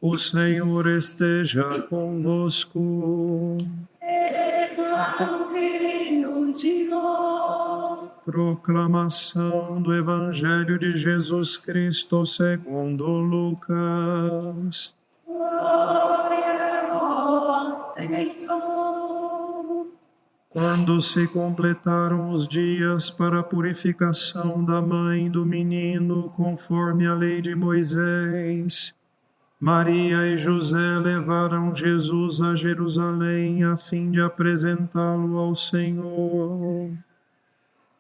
O Senhor esteja convosco. Proclamação do Evangelho de Jesus Cristo segundo Lucas. Glória a vós, Senhor. Quando se completaram os dias para a purificação da mãe do menino, conforme a lei de Moisés, Maria e José levaram Jesus a Jerusalém a fim de apresentá-lo ao Senhor.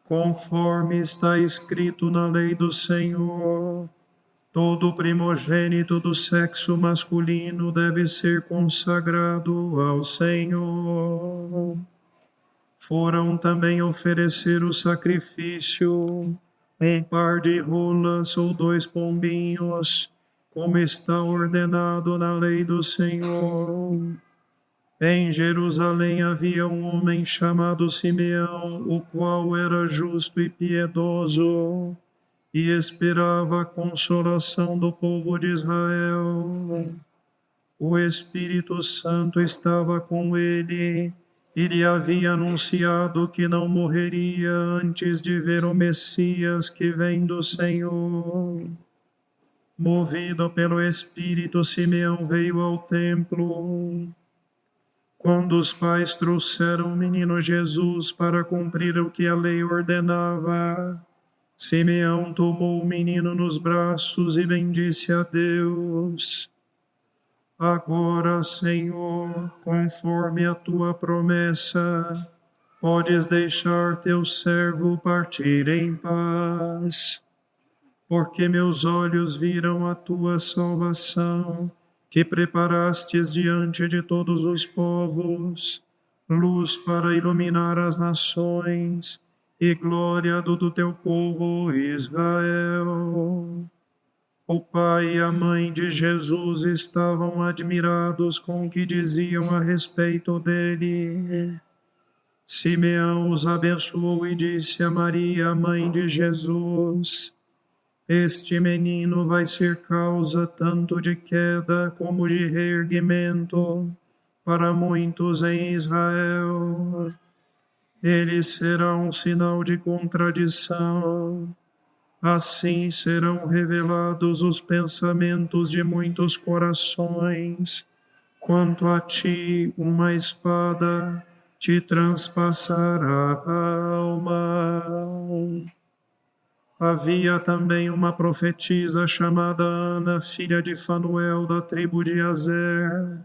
Conforme está escrito na lei do Senhor, todo primogênito do sexo masculino deve ser consagrado ao Senhor. Foram também oferecer o sacrifício, um par de rolas ou 2 pombinhos, como está ordenado na lei do Senhor. Em Jerusalém havia um homem chamado Simeão, o qual era justo e piedoso, e esperava a consolação do povo de Israel. O Espírito Santo estava com ele, e lhe havia anunciado que não morreria antes de ver o Messias que vem do Senhor. Movido pelo Espírito, Simeão veio ao templo. Quando os pais trouxeram o menino Jesus para cumprir o que a lei ordenava, Simeão tomou o menino nos braços e bendisse a Deus. Agora, Senhor, conforme a tua promessa, podes deixar teu servo partir em paz, porque meus olhos viram a tua salvação, que preparastes diante de todos os povos, luz para iluminar as nações e glória do teu povo Israel. O pai e a mãe de Jesus estavam admirados com o que diziam a respeito dele. Simeão os abençoou e disse a Maria, a mãe de Jesus: este menino vai ser causa tanto de queda como de reerguimento para muitos em Israel. Ele será um sinal de contradição. Assim serão revelados os pensamentos de muitos corações. Quanto a ti, uma espada te transpassará a alma. Havia também uma profetisa chamada Ana, filha de Fanuel, da tribo de Azer.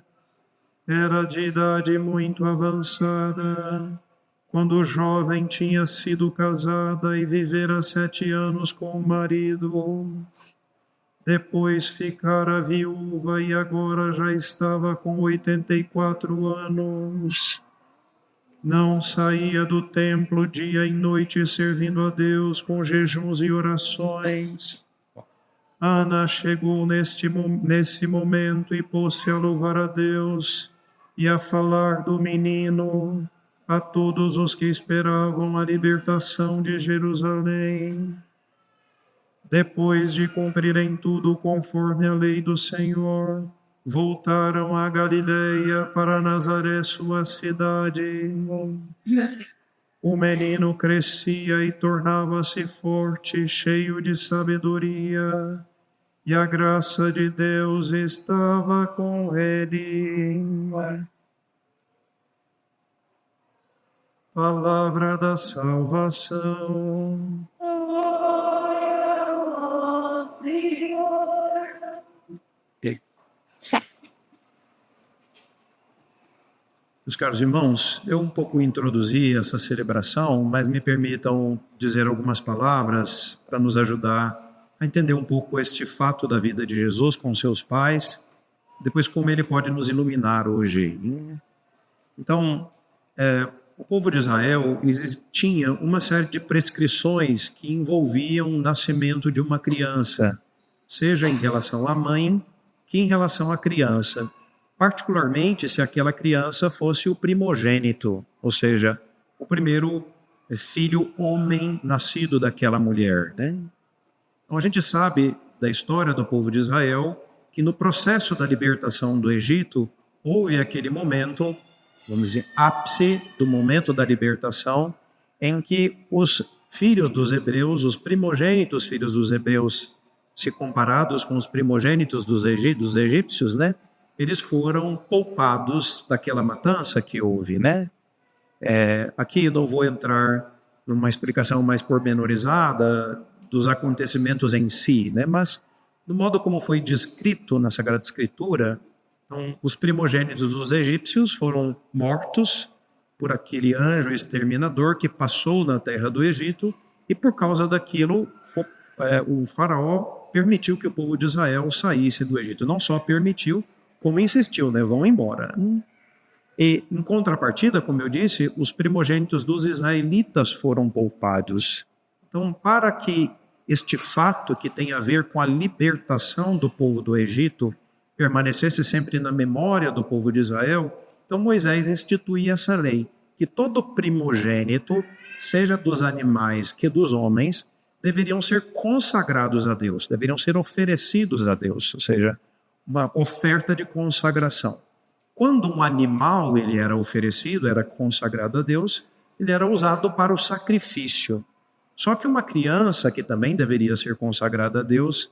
Era de idade muito avançada, quando jovem tinha sido casada e vivera 7 anos com o marido. Depois ficara viúva e agora já estava com 84 anos. Não saía do templo dia e noite servindo a Deus com jejuns e orações. Ana chegou nesse momento e pôs-se a louvar a Deus e a falar do menino a todos os que esperavam a libertação de Jerusalém. Depois de cumprirem tudo conforme a lei do Senhor, voltaram a Galileia para Nazaré, sua cidade. O menino crescia e tornava-se forte, cheio de sabedoria, e a graça de Deus estava com ele. Palavra da salvação. Glória a vós, Senhor. Meus caros irmãos, eu um pouco introduzi essa celebração, mas me permitam dizer algumas palavras para nos ajudar a entender um pouco este fato da vida de Jesus com seus pais, depois como ele pode nos iluminar hoje. Então, o povo de Israel tinha uma série de prescrições que envolviam o nascimento de uma criança, seja em relação à mãe, que em relação à criança, particularmente se aquela criança fosse o primogênito, ou seja, o primeiro filho homem nascido daquela mulher, né? Então a gente sabe da história do povo de Israel que no processo da libertação do Egito, houve aquele momento, vamos dizer, ápice do momento da libertação, em que os filhos dos hebreus, os primogênitos filhos dos hebreus, se comparados com os primogênitos dos egípcios, né? Eles foram poupados daquela matança que houve, né? Aqui não vou entrar numa explicação mais pormenorizada dos acontecimentos em si, né? Mas do modo como foi descrito na Sagrada Escritura, então, os primogênitos dos egípcios foram mortos por aquele anjo exterminador que passou na terra do Egito, e por causa daquilo o faraó permitiu que o povo de Israel saísse do Egito. Não só permitiu, como insistiu, né? Vão embora. E, em contrapartida, como eu disse, os primogênitos dos israelitas foram poupados. Então, para que este fato que tem a ver com a libertação do povo do Egito permanecesse sempre na memória do povo de Israel, então Moisés instituía essa lei, que todo primogênito, seja dos animais que dos homens, deveriam ser consagrados a Deus, deveriam ser oferecidos a Deus, ou seja, uma oferta de consagração. Quando um animal ele era oferecido, era consagrado a Deus, ele era usado para o sacrifício. Só que uma criança que também deveria ser consagrada a Deus,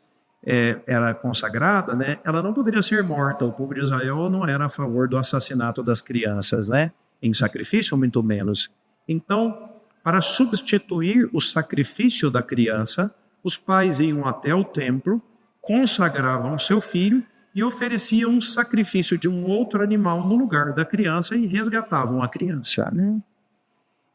era consagrada, né? Ela não poderia ser morta. O povo de Israel não era a favor do assassinato das crianças, né? Em sacrifício, muito menos. Então, para substituir o sacrifício da criança, os pais iam até o templo, consagravam seu filho e ofereciam um sacrifício de um outro animal no lugar da criança e resgatavam a criança, né?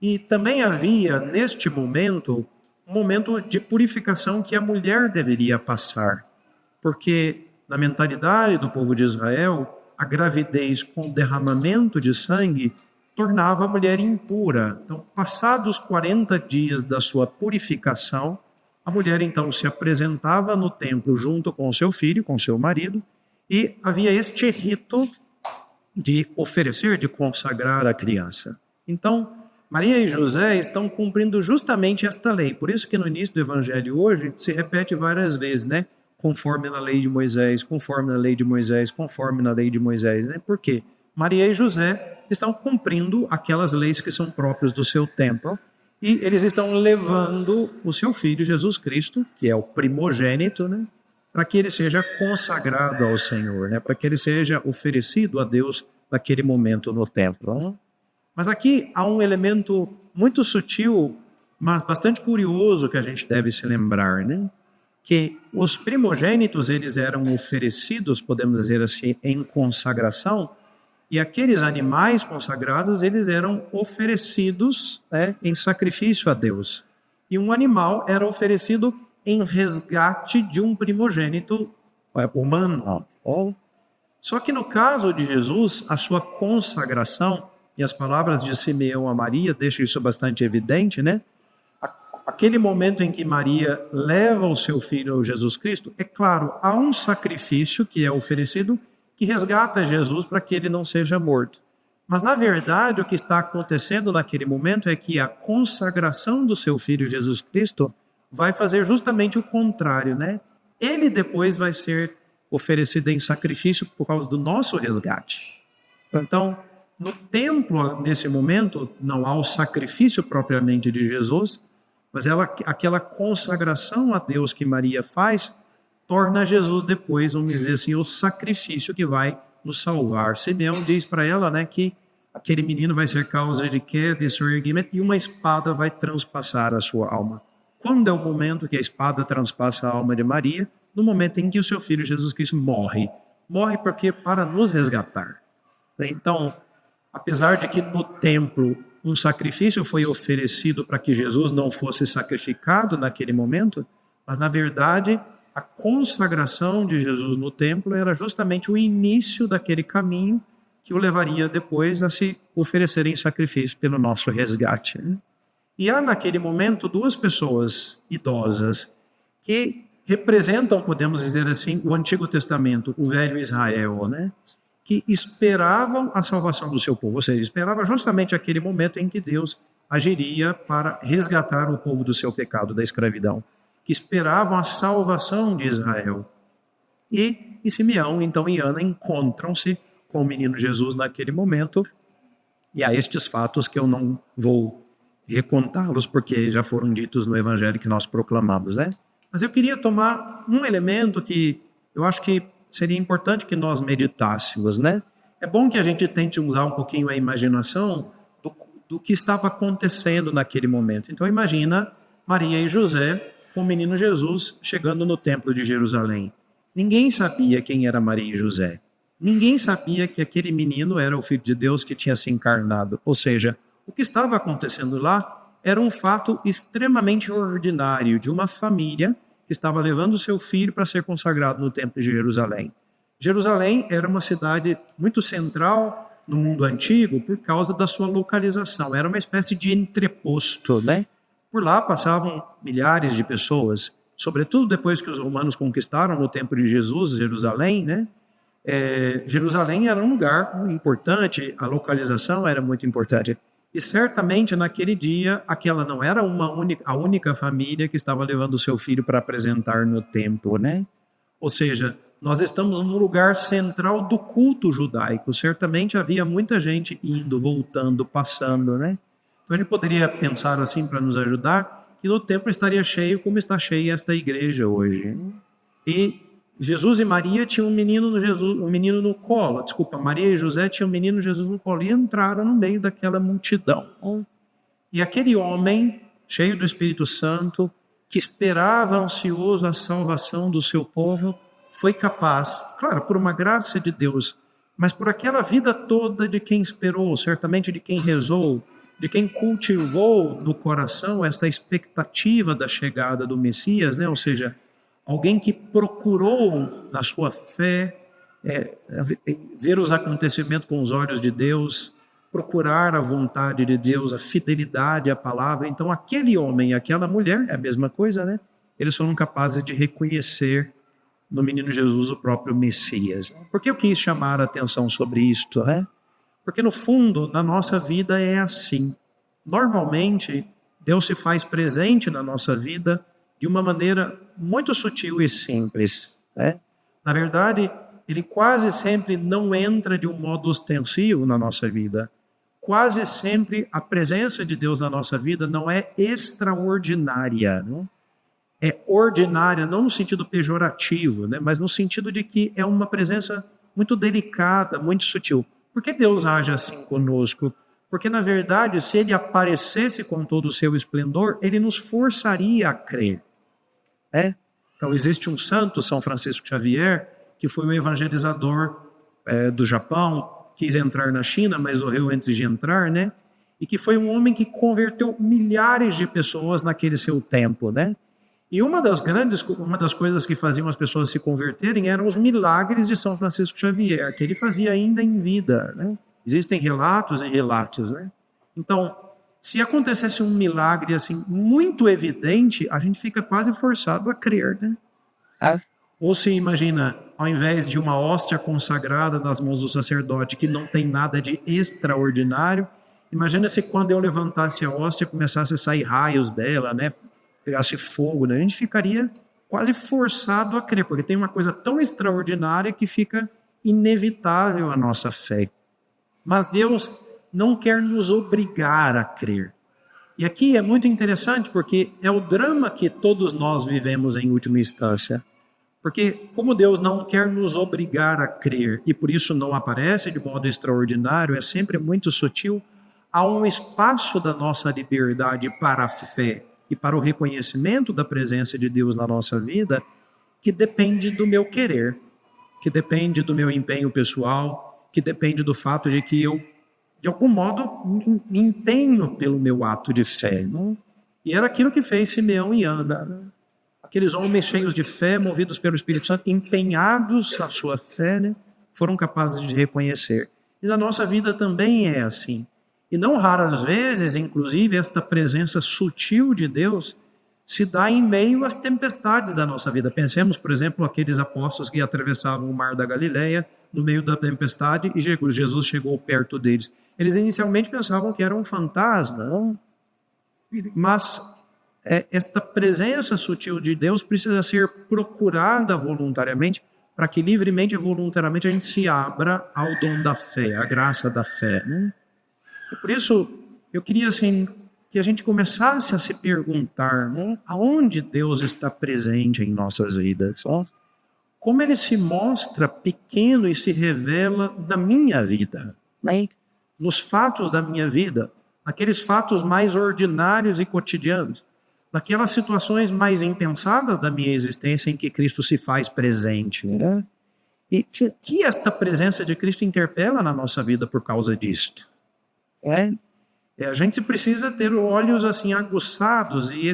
E também havia, neste momento, um momento de purificação que a mulher deveria passar, porque na mentalidade do povo de Israel, a gravidez com derramamento de sangue tornava a mulher impura. Então, passados 40 dias da sua purificação, a mulher então se apresentava no templo junto com seu filho, com seu marido, e havia este rito de oferecer, de consagrar a criança. Então, Maria e José estão cumprindo justamente esta lei. Por isso que no início do Evangelho hoje se repete várias vezes, né? Conforme na lei de Moisés, conforme na lei de Moisés, conforme na lei de Moisés, né? Por quê? Maria e José estão cumprindo aquelas leis que são próprias do seu tempo, e eles estão levando o seu filho Jesus Cristo, que é o primogênito, né? Para que ele seja consagrado ao Senhor, né? Para que ele seja oferecido a Deus naquele momento no templo, né? Mas aqui há um elemento muito sutil, mas bastante curioso que a gente deve se lembrar, né? Que os primogênitos, eles eram oferecidos, podemos dizer assim, em consagração, e aqueles animais consagrados, eles eram oferecidos, né, em sacrifício a Deus. E um animal era oferecido em resgate de um primogênito humano. Só que no caso de Jesus, a sua consagração, e as palavras de Simeão a Maria deixam isso bastante evidente, né? Aquele momento em que Maria leva o seu filho Jesus Cristo, é claro, há um sacrifício que é oferecido que resgata Jesus para que ele não seja morto. Mas, na verdade, o que está acontecendo naquele momento é que a consagração do seu filho Jesus Cristo vai fazer justamente o contrário, né? Ele depois vai ser oferecido em sacrifício por causa do nosso resgate. Então, no templo, nesse momento, não há o sacrifício propriamente de Jesus, mas aquela consagração a Deus que Maria faz, torna Jesus depois, vamos dizer assim, o sacrifício que vai nos salvar. Simeão diz para ela, né, que aquele menino vai ser causa de queda e soerguimento, e uma espada vai transpassar a sua alma. Quando é o momento que a espada transpassa a alma de Maria? No momento em que o seu filho Jesus Cristo morre. Morre porque para nos resgatar. Então, apesar de que no templo um sacrifício foi oferecido para que Jesus não fosse sacrificado naquele momento, mas na verdade a consagração de Jesus no templo era justamente o início daquele caminho que o levaria depois a se oferecer em sacrifício pelo nosso resgate. E há naquele momento duas pessoas idosas que representam, podemos dizer assim, o Antigo Testamento, o velho Israel, né? Que esperavam a salvação do seu povo, ou seja, esperava justamente aquele momento em que Deus agiria para resgatar o povo do seu pecado, da escravidão, que esperavam a salvação de Israel. E Simeão, então, e Ana encontram-se com o menino Jesus naquele momento. E há estes fatos que eu não vou recontá-los, porque já foram ditos no evangelho que nós proclamamos, né? Mas eu queria tomar um elemento que eu acho que seria importante que nós meditássemos, né? É bom que a gente tente usar um pouquinho a imaginação do que estava acontecendo naquele momento. Então imagina Maria e José com o menino Jesus chegando no templo de Jerusalém. Ninguém sabia quem era Maria e José. Ninguém sabia que aquele menino era o Filho de Deus que tinha se encarnado. Ou seja, o que estava acontecendo lá era um fato extremamente ordinário de uma família que estava levando seu filho para ser consagrado no templo de Jerusalém. Jerusalém era uma cidade muito central no mundo antigo por causa da sua localização. Era uma espécie de entreposto, né? Por lá passavam milhares de pessoas, sobretudo depois que os romanos conquistaram no tempo de Jesus, Jerusalém, né? Jerusalém era um lugar importante, a localização era muito importante. E certamente naquele dia, aquela não era a única família que estava levando o seu filho para apresentar no templo, né? Ou seja, nós estamos no lugar central do culto judaico. Certamente havia muita gente indo, voltando, passando, né? Então a gente poderia pensar assim para nos ajudar, que no templo estaria cheio como está cheia esta igreja hoje. E Jesus e Maria tinham um menino no colo. Desculpa, Maria e José tinham um menino Jesus no colo e entraram no meio daquela multidão. E aquele homem, cheio do Espírito Santo, que esperava ansioso a salvação do seu povo, foi capaz, claro, por uma graça de Deus, mas por aquela vida toda de quem esperou, certamente de quem rezou, de quem cultivou no coração essa expectativa da chegada do Messias, né? Ou seja, alguém que procurou na sua fé ver os acontecimentos com os olhos de Deus, procurar a vontade de Deus, a fidelidade à palavra. Então aquele homem e aquela mulher, é a mesma coisa, né? Eles foram capazes de reconhecer no menino Jesus o próprio Messias. Por que eu quis chamar a atenção sobre isto, né? Porque no fundo, na nossa vida é assim. Normalmente, Deus se faz presente na nossa vida de uma maneira muito sutil e simples, né? Na verdade, ele quase sempre não entra de um modo ostensivo na nossa vida. Quase sempre a presença de Deus na nossa vida não é extraordinária, né? É ordinária, não no sentido pejorativo, né? Mas no sentido de que é uma presença muito delicada, muito sutil. Por que Deus age assim conosco? Porque, na verdade, se ele aparecesse com todo o seu esplendor, ele nos forçaria a crer. Então, existe um santo, São Francisco Xavier, que foi um evangelizador do Japão, quis entrar na China, mas morreu antes de entrar, né? E que foi um homem que converteu milhares de pessoas naquele seu tempo, né? E uma das coisas que faziam as pessoas se converterem eram os milagres de São Francisco Xavier, que ele fazia ainda em vida, né? Existem relatos e relatos, né? Então, se acontecesse um milagre assim muito evidente, a gente fica quase forçado a crer, né? Ou se imagina, ao invés de uma hóstia consagrada nas mãos do sacerdote, que não tem nada de extraordinário, imagina se quando eu levantasse a hóstia começasse a sair raios dela, né? Pegasse fogo, né? A gente ficaria quase forçado a crer, porque tem uma coisa tão extraordinária que fica inevitável a nossa fé. Mas Deus não quer nos obrigar a crer. E aqui é muito interessante, porque é o drama que todos nós vivemos em última instância. Porque como Deus não quer nos obrigar a crer, e por isso não aparece de modo extraordinário, é sempre muito sutil, há um espaço da nossa liberdade para a fé e para o reconhecimento da presença de Deus na nossa vida, que depende do meu querer, que depende do meu empenho pessoal, que depende do fato de que eu, de algum modo, me empenho pelo meu ato de fé. Não? E era aquilo que fez Simeão e Ana. Né? Aqueles homens cheios de fé, movidos pelo Espírito Santo, empenhados na sua fé, né? Foram capazes de reconhecer. E na nossa vida também é assim. E não raras vezes, inclusive, esta presença sutil de Deus se dá em meio às tempestades da nossa vida. Pensemos, por exemplo, aqueles apóstolos que atravessavam o mar da Galileia no meio da tempestade e Jesus chegou perto deles. Eles inicialmente pensavam que era um fantasma, não? Mas esta presença sutil de Deus precisa ser procurada voluntariamente para que livremente e voluntariamente a gente se abra ao dom da fé, à graça da fé, né? E por isso, eu queria assim que a gente começasse a se perguntar, né, aonde Deus está presente em nossas vidas, ó? Como ele se mostra pequeno e se revela na minha vida, né? Nos fatos da minha vida, naqueles fatos mais ordinários e cotidianos, naquelas situações mais impensadas da minha existência em que Cristo se faz presente, né? E que esta presença de Cristo interpela na nossa vida por causa disto. A gente precisa ter olhos assim aguçados e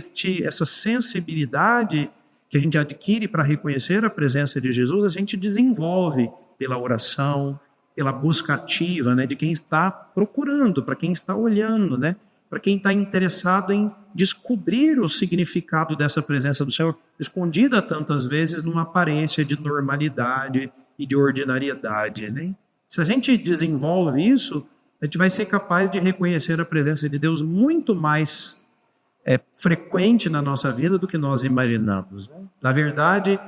essa sensibilidade que a gente adquire para reconhecer a presença de Jesus, a gente desenvolve pela oração, pela busca ativa, né, de quem está procurando, para quem está olhando, né, para quem está interessado em descobrir o significado dessa presença do Senhor, escondida tantas vezes numa aparência de normalidade e de ordinariedade, né? Se a gente desenvolve isso, a gente vai ser capaz de reconhecer a presença de Deus muito mais frequente na nossa vida do que nós imaginamos. Na verdade,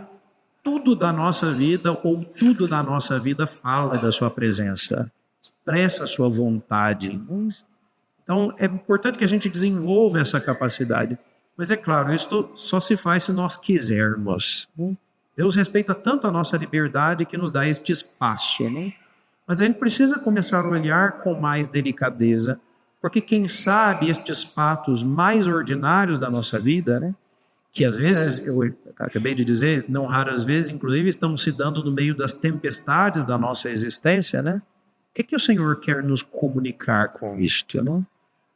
tudo da nossa vida, ou tudo da nossa vida, fala da sua presença, expressa a sua vontade. Então, é importante que a gente desenvolva essa capacidade. Mas é claro, isso só se faz se nós quisermos. Deus respeita tanto a nossa liberdade que nos dá este espaço, né? Mas a gente precisa começar a olhar com mais delicadeza, porque quem sabe estes fatos mais ordinários da nossa vida, né, que às vezes, eu acabei de dizer, não raras vezes, inclusive, estão se dando no meio das tempestades da nossa existência, né? O que o Senhor quer nos comunicar com isto, né?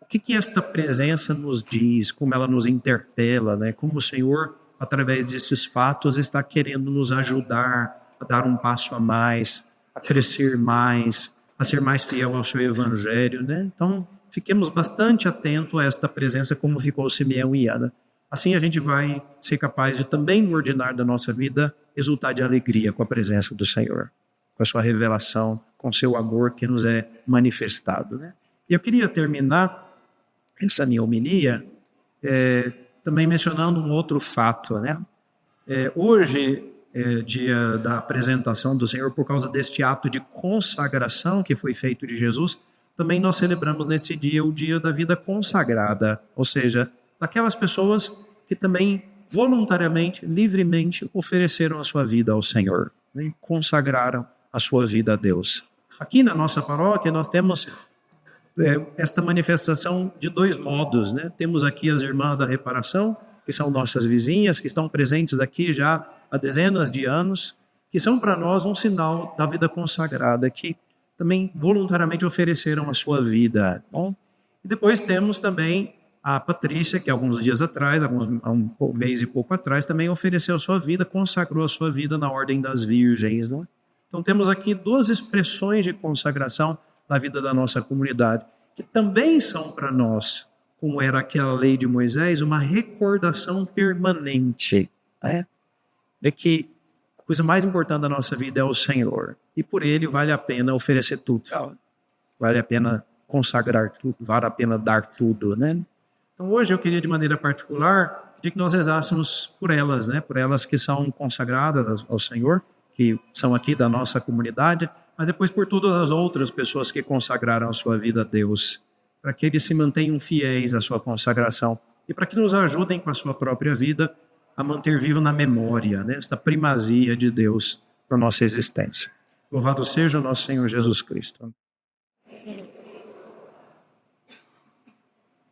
O que esta presença nos diz, como ela nos interpela, né? Como o Senhor, através desses fatos, está querendo nos ajudar a dar um passo a mais, a crescer mais, a ser mais fiel ao seu evangelho, né? Então, fiquemos bastante atentos a esta presença, como ficou Simeão e Ana. Assim a gente vai ser capaz de também, no ordinário da nossa vida, exultar de alegria com a presença do Senhor, com a sua revelação, com o seu amor que nos é manifestado, né? E eu queria terminar essa minha homilia também mencionando um outro fato, né? Hoje é dia da apresentação do Senhor, por causa deste ato de consagração que foi feito de Jesus. Também nós celebramos nesse dia o dia da vida consagrada, ou seja, daquelas pessoas que também voluntariamente, livremente ofereceram a sua vida ao Senhor, né? Consagraram a sua vida a Deus. Aqui na nossa paróquia nós temos esta manifestação de dois modos, né? Temos aqui as Irmãs da Reparação, que são nossas vizinhas, que estão presentes aqui já há dezenas de anos, que são para nós um sinal da vida consagrada, que também voluntariamente ofereceram a sua vida. Bom? E depois temos também a Patrícia, que alguns dias atrás, há um mês e pouco atrás, também ofereceu a sua vida, consagrou a sua vida na Ordem das Virgens. Não? Então temos aqui duas expressões de consagração na vida da nossa comunidade, que também são para nós, como era aquela lei de Moisés, uma recordação permanente, né? De que a coisa mais importante da nossa vida é o Senhor, e por Ele vale a pena oferecer tudo, vale a pena consagrar tudo, vale a pena dar tudo, né? Então hoje eu queria de maneira particular pedir que nós rezássemos por elas, né? Por elas que são consagradas ao Senhor, que são aqui da nossa comunidade, mas depois por todas as outras pessoas que consagraram a sua vida a Deus, para que eles se mantenham fiéis à sua consagração e para que nos ajudem com a sua própria vida a manter vivo na memória, né, esta primazia de Deus para a nossa existência. Louvado seja o nosso Senhor Jesus Cristo.